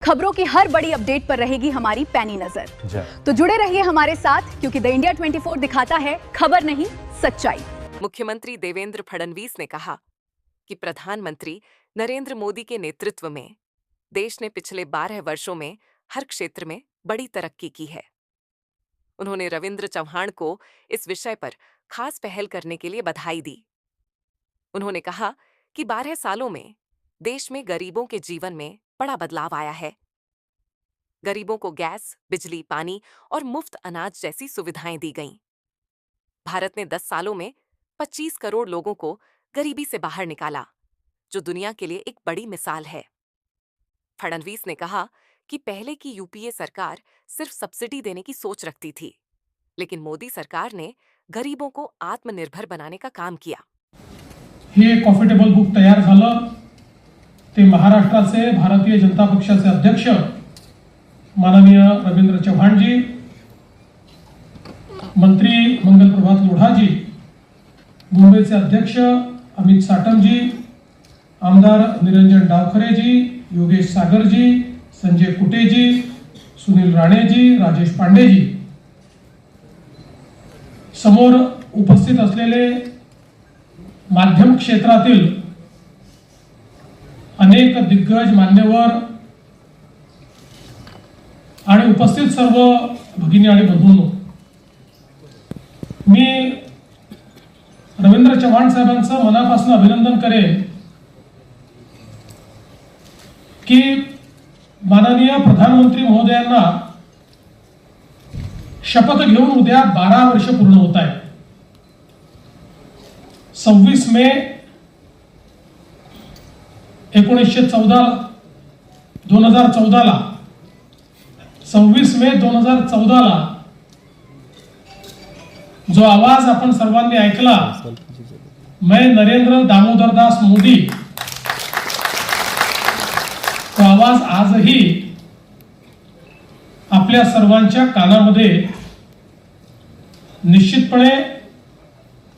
खबरों की हर बड़ी अपडेट पर रहेगी हमारी पैनी नजर। तो जुड़े रहिए हमारे साथ, क्योंकि द इंडिया 24 दिखाता है खबर नहीं सच्चाई। मुख्यमंत्री देवेंद्र फडणवीस ने कहा कि प्रधानमंत्री नरेंद्र मोदी के नेतृत्व में देश ने पिछले 12 वर्षों में हर क्षेत्र में बड़ी तरक्की की है। उन्होंने रविंद्र चौहान को इस विषय पर खास पहल करने के लिए बधाई दी। उन्होंने कहा कि 12 सालों में देश में गरीबों के जीवन में बड़ा बदलाव आया है। गरीबों को गैस, बिजली, पानी और मुफ्त अनाज जैसी सुविधाएं दी गईं। भारत ने 10 सालों में 25 करोड़ लोगों को गरीबी से बाहर निकाला, जो दुनिया के लिए एक बड़ी मिसाल है। फडणवीस ने कहा कि पहले की यूपीए सरकार सिर्फ सब्सिडी देने की सोच रखती थी, लेकिन मोदी सरकार ने गरीबों को आत्मनिर्भर बनाने का काम किया। हे कॉफी टेबल बुक तयार झालं ते महाराष्ट्राचे भारतीय जनता पक्षाचे अध्यक्ष माननीय रविंद्र चव्हाण जी, मंत्री मंगल प्रभात लोढ़ा जी, मुंबईचे अध्यक्ष अमित साटम जी, आमदार निरंजन डावखरे जी, योगेश सागर जी, संजय कुटे जी, सुनील राणे जी, राजेश पांडे जी, समोर उपस्थित असलेले माध्यम क्षेत्रातील अनेक दिग्गज मान्यवर आणि उपस्थित सर्व भगिनी आणि बंधूंनो, मी रविंद्र चव्हाण साहेबांचं मनापासून अभिनंदन करेन की माननीय प्रधानमंत्री महोदयांना शपथ घेऊन उद्या 12 वर्ष पूर्ण होत आहे। 26 मे 2014 ला 26 मे 2014 ला जो आवाज आपण सर्वांनी ऐकला, मैं नरेंद्र दामोदर दास मोदी, तो आवाज आजही आपल्या सर्वांच्या कानामध्ये निश्चितपणे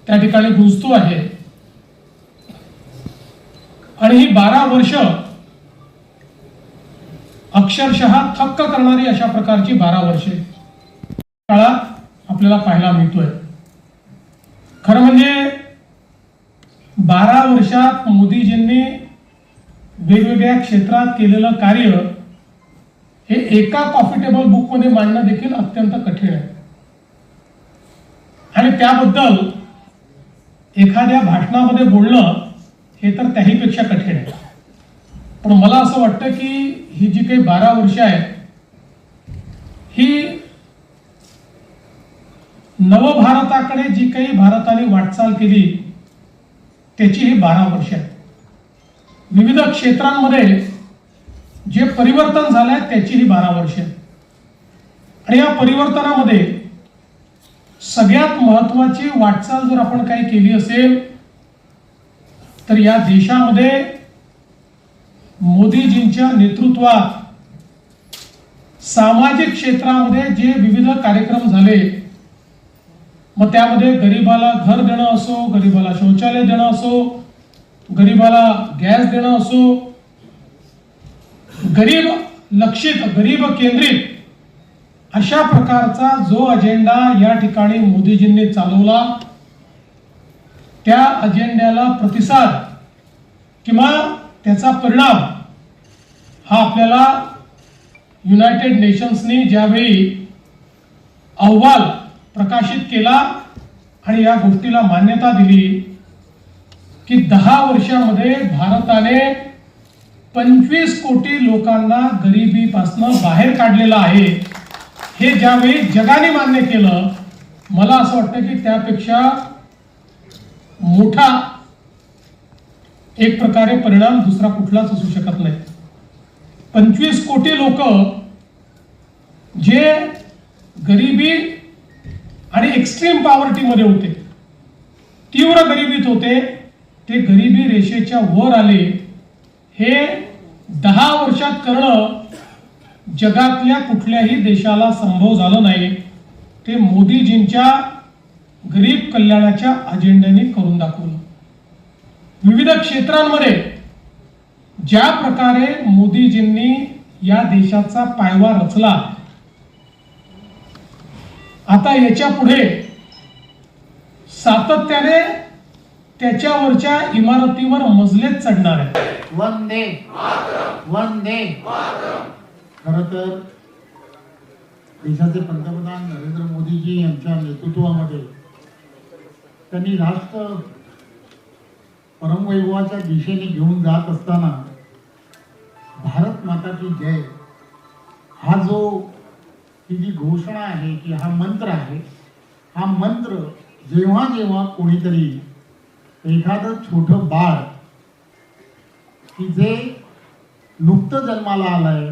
त्या ठिकाणी गुंजतो आहे। आणि ही 12 वर्ष अक्षरशः थक्क करणारी अशा प्रकारची 12 वर्षे काळात आपल्याला पाहायला मिळतोय। खरं म्हणजे 12 वर्षात मोदीजींनी वेगवेगळ्या क्षेत्रात केलेलं कार्य हे एका कॉफी टेबल बुक मध्ये मांडणं देखील अत्यंत कठीण आहे, आणि त्याबद्दल एखाद्या भाषणामध्ये बोलणं हे तर त्याहीपेक्षा कठीण आहे। पण मला असं वाटतं की ही जी काही 12 वर्ष आहेत ही नवभारताकडे जी काही भारताने वाटचाल केली त्याची ही 12 वर्ष आहेत। विविध क्षेत्रांमध्ये जे परिवर्तन झालंय त्याची ही 12 वर्ष आहेत। आणि या परिवर्तनामध्ये सगळ्यात महत्त्वाची वाटचाल जर आपण काही केली असेल तर या देशामध्ये मोदीजींच्या नेतृत्वात सामाजिक क्षेत्रामध्ये जे विविध कार्यक्रम झाले, मग त्यामध्ये गरीबाला घर देणं असो, गरीबाला शौचालय देणं असो, गरीबाला गॅस देणं असो, गरीब लक्षित, गरीब केंद्रित अशा प्रकारचा जो अजेंडा या ठिकाणी मोदीजींनी चालवला, त्या अजेंड्याला प्रतिसाद किंवा त्याचा परिणाम हा आपल्याला युनायटेड नेशन्सनी ज्यावेळी अहवाल प्रकाशित केला आणि या गोष्टीला मान्यता दिली की 10 वर्षांमध्ये भारताने 25 कोटी लोकांना गरिबीपासून बाहेर काढलेलं आहे, हे ज्यावेळी जगाने मान्य केलं, मला असं वाटतं की त्यापेक्षा मोठा एक प्रकारे परिणाम दुसरा कुठलाच असू शकत नाही। 25 कोटी लोक जे गरिबी आणि एक्स्ट्रीम पॉवर्टी मध्ये होते, तीव्र गरिबीत होते, ते गरिबी रेषेच्या वर आले। हे 10 वर्षात करणं जगातल्या कुठल्याही देशाला संभव झालं नाही। ते मोदीजींच्या गरीब कल्याणाच्या अजेंड्याने करून दाखवलं। विविध क्षेत्रांमध्ये ज्या प्रकारे मोदीजींनी या देशाचा पायवा रचला. आता याच्या पुढे सातत्याने त्याच्यावरच्या इमारतीवर मजलेच चढणार आहे. वंदे वंदे. खरं तर देशाचे पंतप्रधान नरेंद्र मोदीजी यांच्या नेतृत्वामध्ये त्यांनी राष्ट्र परमवैभवाच्या दिशेने घेऊन जात असताना भारत माता की जय हा जो ही जी घोषणा आहे की हा मंत्र आहे, हा मंत्र जेव्हा जेव्हा कोणीतरी एखादं छोटं बाळ की जे नुकतं जन्माला आलंय,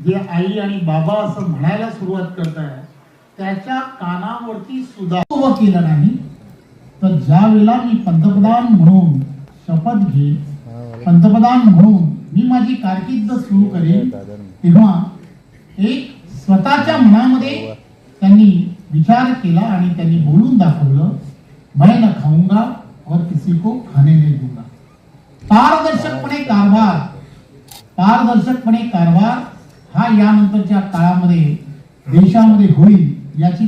जे आई आणि बाबा असं म्हणायला सुरुवात करत आहे, त्याच्या कानावरती सुद्धा उभं केलं नाही. तर ज्या वेळेला मी पंतप्रधान म्हणून शपथ घेईन, पंतप्रधान म्हणून मी माझी कारकीर्द सुरू करेन, तेव्हा एक स्वतःच्या मनामध्ये त्यांनी विचार केला आणि त्यांनी बोलून दाखवलं, मैं न खाऊंगा और किसी को खाने नहीं दूंगा. पारदर्शकपणे कारभार हा यानंतरच्या काळामध्ये देशामध्ये होईल याची